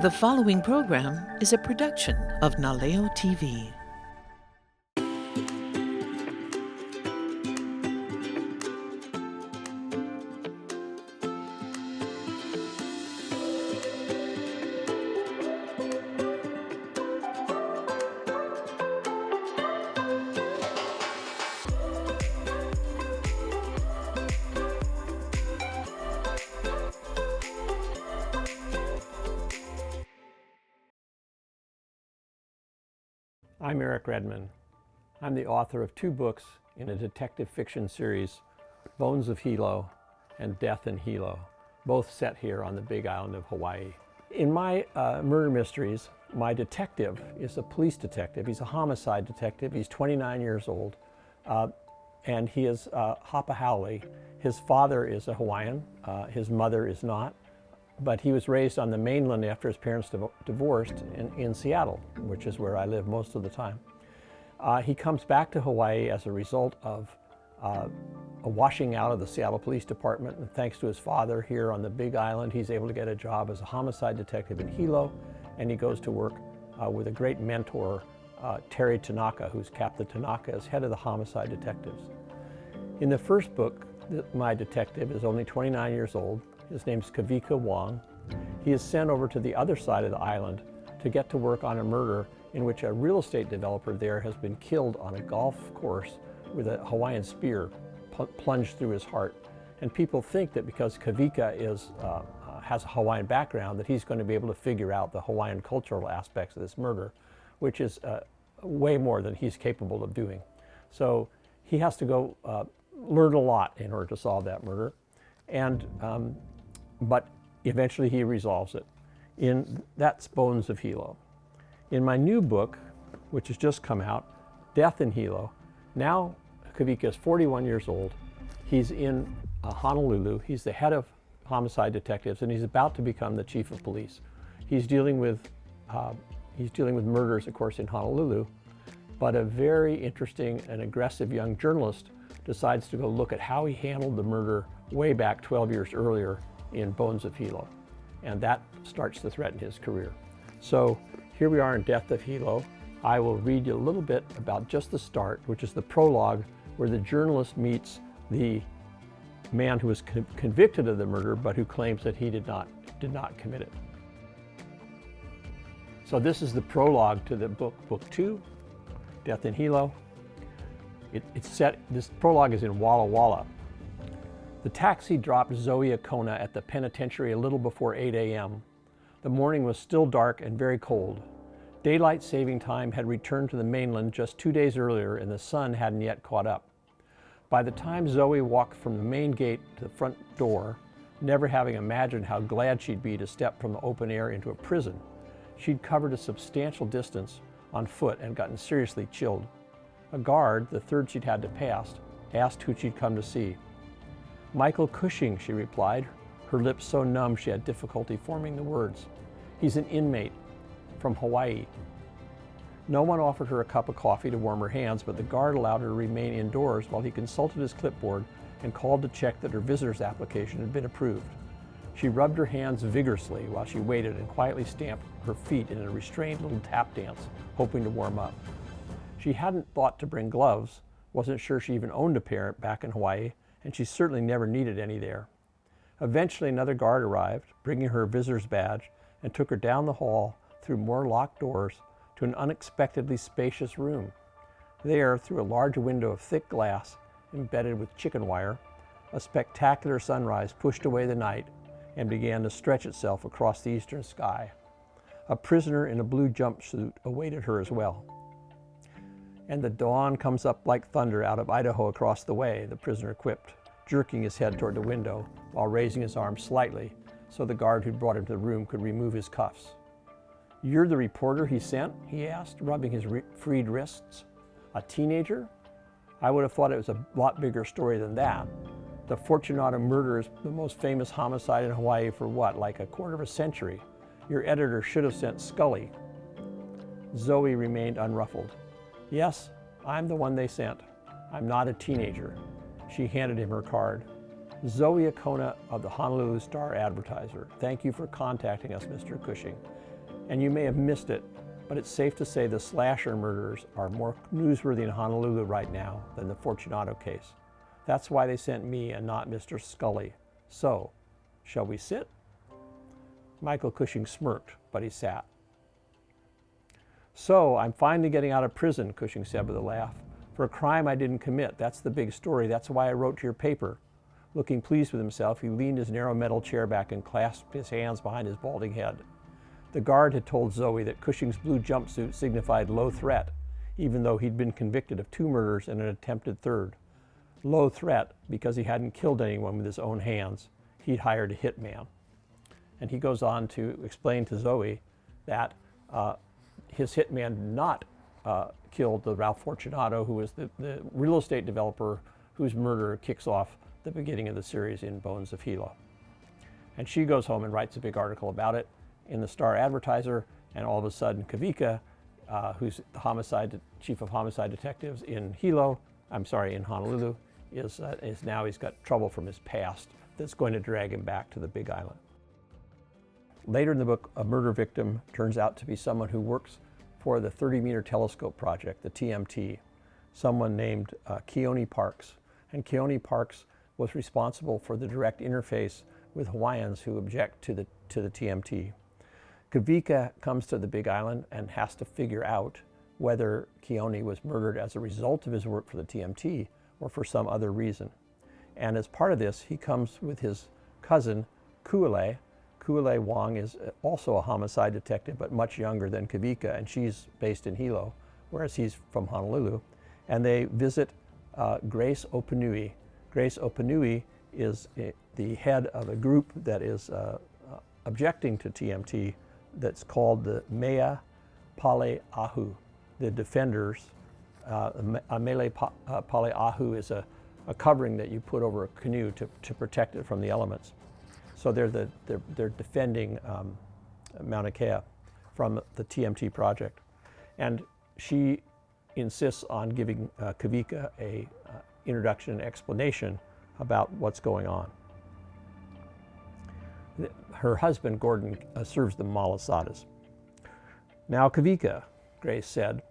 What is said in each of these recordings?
The following program is a production of Naleo TV. I'm Eric Redman. I'm the author of two books in a detective fiction series, Bones of Hilo and Death in Hilo, both set here on the Big Island of Hawaii. In my murder mysteries, my detective is a police detective. He's a homicide detective. He's 29 years old, and he is Hapa Haole. His father is a Hawaiian. His mother is not. But he was raised on the mainland after his parents divorced in Seattle, which is where I live most of the time. He comes back to Hawaii as a result of a washing out of the Seattle Police Department, and thanks to his father here on the Big Island, he's able to get a job as a homicide detective in Hilo, and he goes to work with a great mentor, Terry Tanaka, who's Captain Tanaka as head of the homicide detectives. In the first book, my detective is only 29 years old. His name's Kawika Wong. He is sent over to the other side of the island to get to work on a murder in which a real estate developer there has been killed on a golf course with a Hawaiian spear plunged through his heart. And people think that because Kawika has a Hawaiian background, that he's going to be able to figure out the Hawaiian cultural aspects of this murder, which is way more than he's capable of doing. So he has to go learn a lot in order to solve that murder. But eventually he resolves it. That's Bones of Hilo. In my new book, which has just come out, Death in Hilo, now Kawika is 41 years old. He's in Honolulu. He's the head of homicide detectives, and he's about to become the chief of police. He's dealing with murders, of course, in Honolulu, but a very interesting and aggressive young journalist decides to go look at how he handled the murder way back 12 years earlier in Bones of Hilo, and that starts to threaten his career. So here we are in Death of Hilo. I will read you a little bit about just the start, which is the prologue, where the journalist meets the man who was convicted of the murder, but who claims that he did not commit it. So this is the prologue to the book 2, Death in Hilo. This prologue is in Walla Walla. The taxi dropped Zoe Akona at the penitentiary a little before 8 a.m. The morning was still dark and very cold. Daylight saving time had returned to the mainland just 2 days earlier, and the sun hadn't yet caught up. By the time Zoe walked from the main gate to the front door, never having imagined how glad she'd be to step from the open air into a prison, she'd covered a substantial distance on foot and gotten seriously chilled. A guard, the third she'd had to pass, asked who she'd come to see. "Michael Cushing," she replied, her lips so numb she had difficulty forming the words. "He's an inmate from Hawaii." No one offered her a cup of coffee to warm her hands, but the guard allowed her to remain indoors while he consulted his clipboard and called to check that her visitor's application had been approved. She rubbed her hands vigorously while she waited and quietly stamped her feet in a restrained little tap dance, hoping to warm up. She hadn't thought to bring gloves, wasn't sure she even owned a pair back in Hawaii, and she certainly never needed any there. Eventually another guard arrived, bringing her a visitor's badge, and took her down the hall through more locked doors to an unexpectedly spacious room. There, through a large window of thick glass embedded with chicken wire, a spectacular sunrise pushed away the night and began to stretch itself across the eastern sky. A prisoner in a blue jumpsuit awaited her as well. "And the dawn comes up like thunder out of Idaho across the way," the prisoner quipped, jerking his head toward the window while raising his arm slightly so the guard who'd brought him to the room could remove his cuffs. "You're the reporter he sent?" he asked, rubbing his freed wrists. "A teenager? I would have thought it was a lot bigger story than that. The Fortunato murder is the most famous homicide in Hawaii for what, like a quarter of a century? Your editor should have sent Scully." Zoe remained unruffled. "Yes, I'm the one they sent. I'm not a teenager." She handed him her card. "Zoe Akona of the Honolulu Star Advertiser. Thank you for contacting us, Mr. Cushing. and you may have missed it, but it's safe to say the slasher murders are more newsworthy in Honolulu right now than the Fortunato case. That's why they sent me and not Mr. Scully. So, shall we sit? Michael Cushing smirked, but he sat. So, I'm finally getting out of prison, Cushing said with a laugh, for a crime I didn't commit. That's the big story. That's why I wrote to your paper. Looking pleased with himself, he leaned his narrow metal chair back and clasped his hands behind his balding head. The guard had told Zoe that Cushing's blue jumpsuit signified low threat, even though he'd been convicted of 2 murders and an attempted 3rd. Low threat because he hadn't killed anyone with his own hands. He'd hired a hitman. And he goes on to explain to Zoe that his hitman did not killed the Ralph Fortunato, who was the real estate developer whose murder kicks off the beginning of the series in Bones of Hilo. And she goes home and writes a big article about it in the Star Advertiser, and all of a sudden Kawika, who's the chief of homicide detectives in Honolulu, is now he's got trouble from his past that's going to drag him back to the Big Island. Later in the book, a murder victim turns out to be someone who works for the 30-meter telescope project, the TMT, someone named Keone Parks. And Keone Parks was responsible for the direct interface with Hawaiians who object to the TMT. Kawika comes to the Big Island and has to figure out whether Keone was murdered as a result of his work for the TMT or for some other reason. And as part of this, he comes with his cousin, Kawika Wong is also a homicide detective, but much younger than Kawika, and she's based in Hilo, whereas he's from Honolulu. And they visit Grace Opanui. Grace Opanui is the head of a group that is objecting to TMT that's called the Mea Pale Ahu, the Defenders. A Mele Pale Ahu is a covering that you put over a canoe to protect it from the elements. So they're defending Mauna Kea from the TMT project. And she insists on giving Kawika a introduction and explanation about what's going on. Her husband, Gordon, serves the malasadas. Now Kawika, Grace said,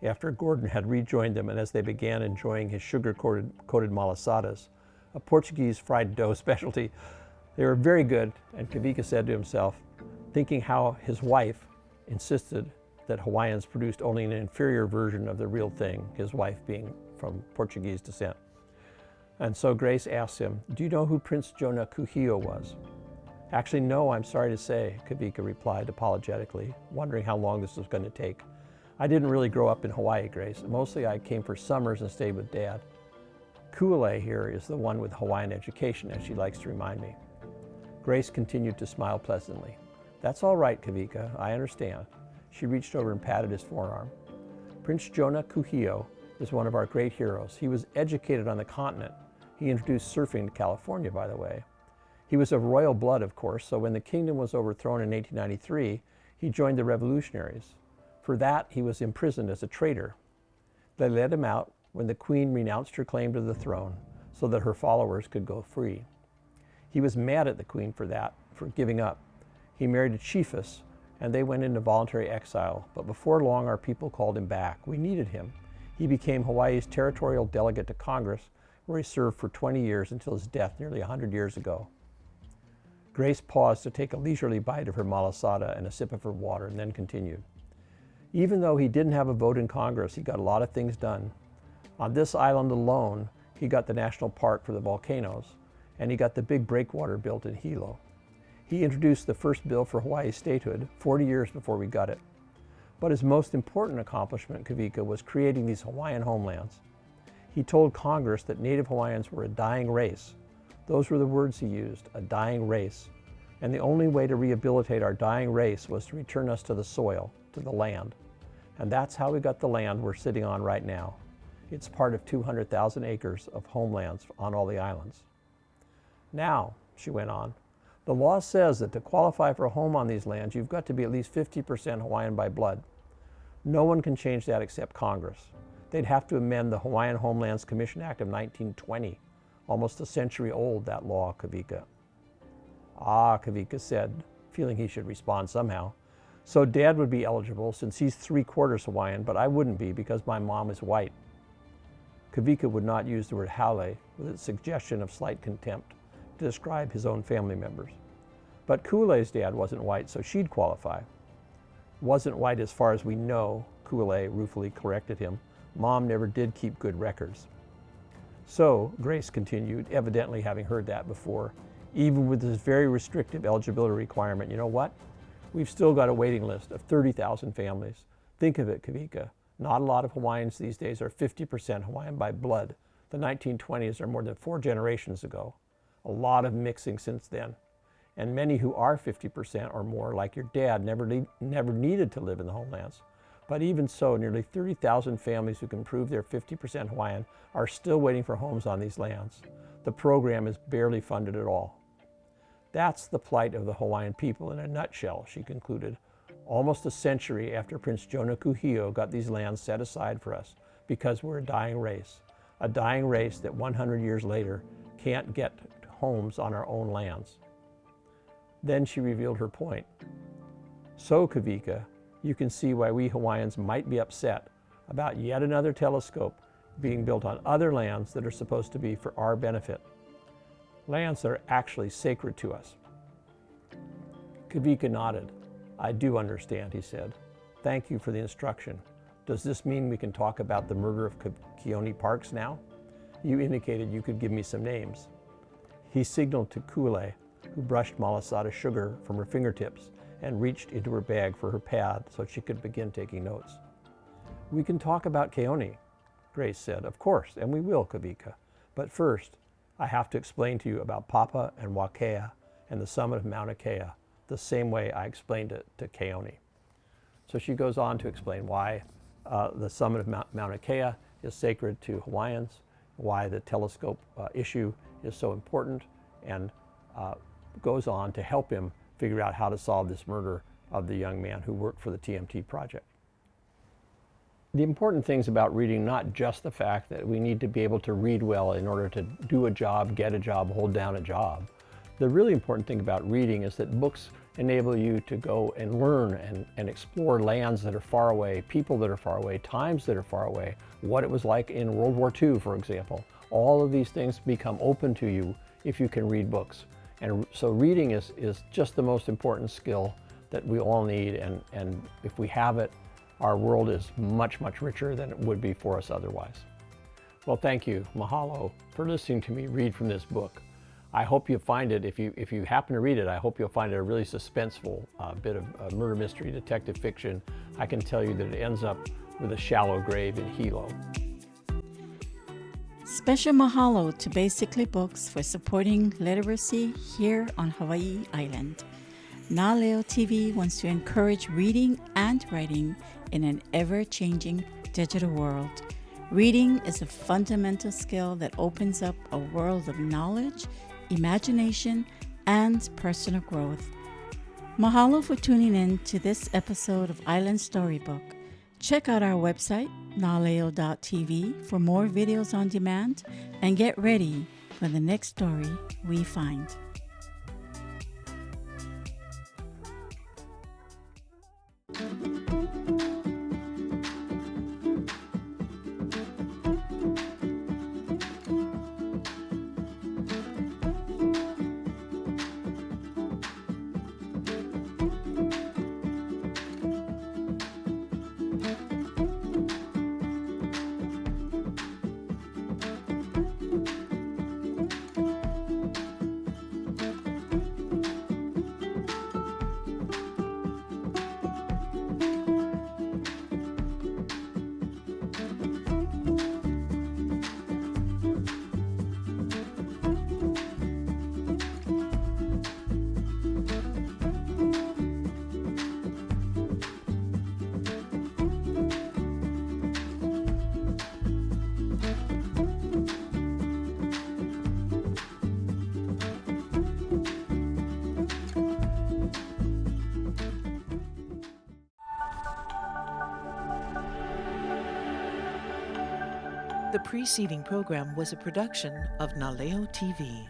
after Gordon had rejoined them and as they began enjoying his sugar-coated malasadas, a Portuguese fried dough specialty. They were very good, and Kawika said to himself, thinking how his wife insisted that Hawaiians produced only an inferior version of the real thing, his wife being from Portuguese descent. And so Grace asked him, do you know who Prince Jonah Kuhio was? Actually, no, I'm sorry to say, Kawika replied apologetically, wondering how long this was going to take. I didn't really grow up in Hawaii, Grace. Mostly I came for summers and stayed with Dad. Kuale here is the one with Hawaiian education, as she likes to remind me. Grace continued to smile pleasantly. That's all right, Kawika, I understand. She reached over and patted his forearm. Prince Jonah Kuhio is one of our great heroes. He was educated on the continent. He introduced surfing to California, by the way. He was of royal blood, of course, so when the kingdom was overthrown in 1893, he joined the revolutionaries. For that, he was imprisoned as a traitor. They let him out when the queen renounced her claim to the throne so that her followers could go free. He was mad at the queen for that, for giving up. He married a chiefess, and they went into voluntary exile, but before long our people called him back. We needed him. He became Hawaii's territorial delegate to Congress, where he served for 20 years until his death nearly 100 years ago. Grace paused to take a leisurely bite of her malasada and a sip of her water, and then continued. Even though he didn't have a vote in Congress, he got a lot of things done. On this island alone, he got the national park for the volcanoes, and he got the big breakwater built in Hilo. He introduced the first bill for Hawaii statehood 40 years before we got it. But his most important accomplishment, Kawika, was creating these Hawaiian homelands. He told Congress that Native Hawaiians were a dying race. Those were the words he used, a dying race. And the only way to rehabilitate our dying race was to return us to the soil, to the land. And that's how we got the land we're sitting on right now. It's part of 200,000 acres of homelands on all the islands. Now, she went on, the law says that to qualify for a home on these lands, you've got to be at least 50% Hawaiian by blood. No one can change that except Congress. They'd have to amend the Hawaiian Homelands Commission Act of 1920, almost a century old, that law, Kawika. Ah, Kawika said, feeling he should respond somehow. So Dad would be eligible since he's 3/4 Hawaiian, but I wouldn't be because my mom is white. Kawika would not use the word hale with its suggestion of slight contempt to describe his own family members. But Kule's dad wasn't white, so she'd qualify. Wasn't white as far as we know, Kule ruefully corrected him. Mom never did keep good records. So, Grace continued, evidently having heard that before, even with this very restrictive eligibility requirement, you know what? We've still got a waiting list of 30,000 families. Think of it, Kawika. Not a lot of Hawaiians these days are 50% Hawaiian by blood. The 1920s are more than 4 generations ago. A lot of mixing since then. And many who are 50% or more, like your dad, never needed to live in the homelands. But even so, nearly 30,000 families who can prove they're 50% Hawaiian are still waiting for homes on these lands. The program is barely funded at all. That's the plight of the Hawaiian people in a nutshell, she concluded, almost a century after Prince Hilo got these lands set aside for us because we're a dying race that 100 years later can't get homes on our own lands. Then she revealed her point. So, Kawika, you can see why we Hawaiians might be upset about yet another telescope being built on other lands that are supposed to be for our benefit. Lands that are actually sacred to us. Kawika nodded. I do understand, he said. Thank you for the instruction. Does this mean we can talk about the murder of Keone Parks now? You indicated you could give me some names. He signaled to Kule, who brushed malasada sugar from her fingertips and reached into her bag for her pad so she could begin taking notes. We can talk about Keone, Grace said. Of course, and we will, Kawika. But first, I have to explain to you about Papa and Wakea and the summit of Mauna Kea, the same way I explained it to Keone. So she goes on to explain why the summit of Mauna Kea is sacred to Hawaiians, why the telescope issue is so important, and goes on to help him figure out how to solve this murder of the young man who worked for the TMT project. The important things about reading, not just the fact that we need to be able to read well in order to do a job, get a job, hold down a job. The really important thing about reading is that books enable you to go and learn and explore lands that are far away, people that are far away, times that are far away, what it was like in World War II, for example. All of these things become open to you if you can read books. And so reading is just the most important skill that we all need, and if we have it, our world is much, much richer than it would be for us otherwise. Well, thank you, mahalo, for listening to me read from this book. I hope you find it, if you happen to read it, I hope you'll find it a really suspenseful bit of murder mystery detective fiction. I can tell you that it ends up with a shallow grave in Hilo. Special mahalo to Basically Books for supporting literacy here on Hawaii Island. Naleo TV wants to encourage reading and writing in an ever-changing digital world. Reading is a fundamental skill that opens up a world of knowledge, imagination, and personal growth. Mahalo for tuning in to this episode of Island Storybook. Check out our website, naleo.tv, for more videos on demand, and get ready for the next story we find. The preceding program was a production of Naleo TV.